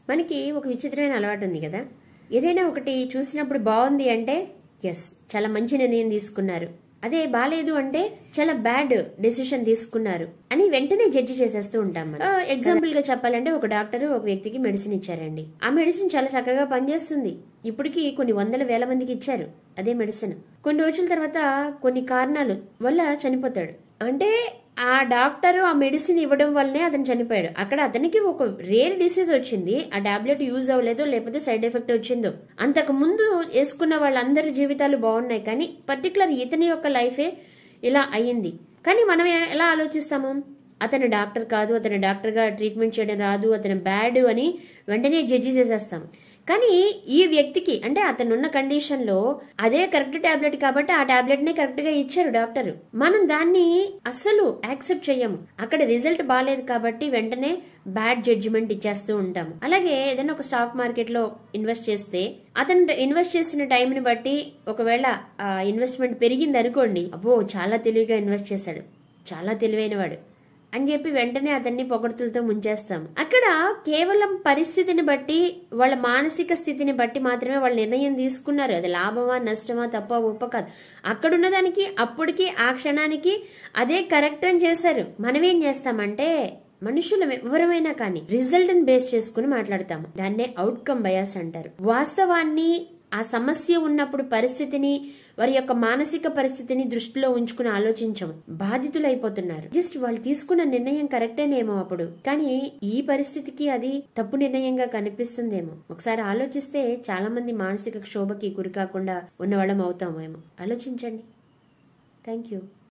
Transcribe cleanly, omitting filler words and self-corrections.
మనకి ఒక విచిత్రమైన అలవాటు ఉంది కదా, ఏదైనా ఒకటి చూసినప్పుడు బాగుంది అంటే ఎస్ చాలా మంచి నిర్ణయం తీసుకున్నారు, అదే బాలేదు అంటే చాలా బ్యాడ్ డెసిషన్ తీసుకున్నారు అని వెంటనే జడ్జి చేసేస్తూ ఉంటాం మనం. ఎగ్జాంపుల్ గా చెప్పాలంటే ఒక డాక్టర్ ఒక వ్యక్తికి మెడిసిన్ ఇచ్చారండి. ఆ మెడిసిన్ చాలా చక్కగా పనిచేస్తుంది. ఇప్పటికి కొన్ని వందల వేల మందికి ఇచ్చారు అదే మెడిసిన్. కొన్ని రోజుల తర్వాత కొన్ని కారణాల వల్ల చనిపోతాడు. అంటే ఆ డాక్టర్ ఆ మెడిసిన్ ఇవ్వడం వల్లనే అతను చనిపోయాడు. అక్కడ అతనికి ఒక రేర్ డిసీజ్ వచ్చింది, ఆ టాబ్లెట్ యూజ్ అవ్వలేదో లేకపోతే సైడ్ ఎఫెక్ట్ వచ్చిందో. అంతకు ముందు వేసుకున్న వాళ్ళందరి జీవితాలు బాగున్నాయి, కానీ పర్టికులర్ ఇతని యొక్క లైఫే ఇలా అయ్యింది. కానీ మనం ఎలా ఆలోచిస్తాము, అతను డాక్టర్ కాదు, అతను డాక్టర్గా ట్రీట్మెంట్ చేయడం రాదు, అతను బ్యాడ్ అని వెంటనే జడ్జి చేసేస్తాం. కానీ ఈ వ్యక్తికి అంటే అతనున్న కండిషన్ లో అదే కరెక్ట్ టాబ్లెట్ కాబట్టి ఆ టాబ్లెట్ నే కరెక్ట్ గా ఇచ్చారు డాక్టర్. మనం దాన్ని అస్సలు యాక్సెప్ట్ చెయ్యము. అక్కడ రిజల్ట్ బాగాలేదు కాబట్టి వెంటనే బ్యాడ్ జడ్జిమెంట్ ఇచ్చేస్తూ ఉంటాము. అలాగే ఏదైనా ఒక స్టాక్ మార్కెట్ లో ఇన్వెస్ట్ చేస్తే అతను ఇన్వెస్ట్ చేసిన టైం ని బట్టి ఒకవేళ ఇన్వెస్ట్మెంట్ పెరిగింది అనుకోండి, అబ్బో చాలా తెలివిగా ఇన్వెస్ట్ చేశాడు, చాలా తెలివైన వాడు అని చెప్పి వెంటనే అతన్ని పొగడ్తలతో ముంచేస్తాం. అక్కడ కేవలం పరిస్థితిని బట్టి వాళ్ళ మానసిక స్థితిని బట్టి మాత్రమే వాళ్ళు నిర్ణయం తీసుకున్నారు. అది లాభమా నష్టమా తప్ప ఒప్ప కాదు. అక్కడున్న దానికి అప్పటికి ఆ క్షణానికి అదే కరెక్ట్ అని చేశారు. మనమేం చేస్తామంటే మనుషులు ఎవరైనా కానీ రిజల్ట్ ని బేస్ చేసుకుని మాట్లాడతాము. దాన్నే అవుట్కమ్ బయాస్ అంటారు. వాస్తవాన్ని ఆ సమస్య ఉన్నప్పుడు పరిస్థితిని వారి యొక్క మానసిక పరిస్థితిని దృష్టిలో ఉంచుకుని ఆలోచించము. బాధితులైపోతున్నారు. జస్ట్ వాళ్ళు తీసుకున్న నిర్ణయం కరెక్టేనేమో అప్పుడు, కానీ ఈ పరిస్థితికి అది తప్పు నిర్ణయంగా కనిపిస్తుందేమో. ఒకసారి ఆలోచిస్తే చాలా మంది మానసిక క్షోభకి గురి కాకుండా ఉన్నవాళ్ళం అవుతామేమో. ఆలోచించండి. Thank you.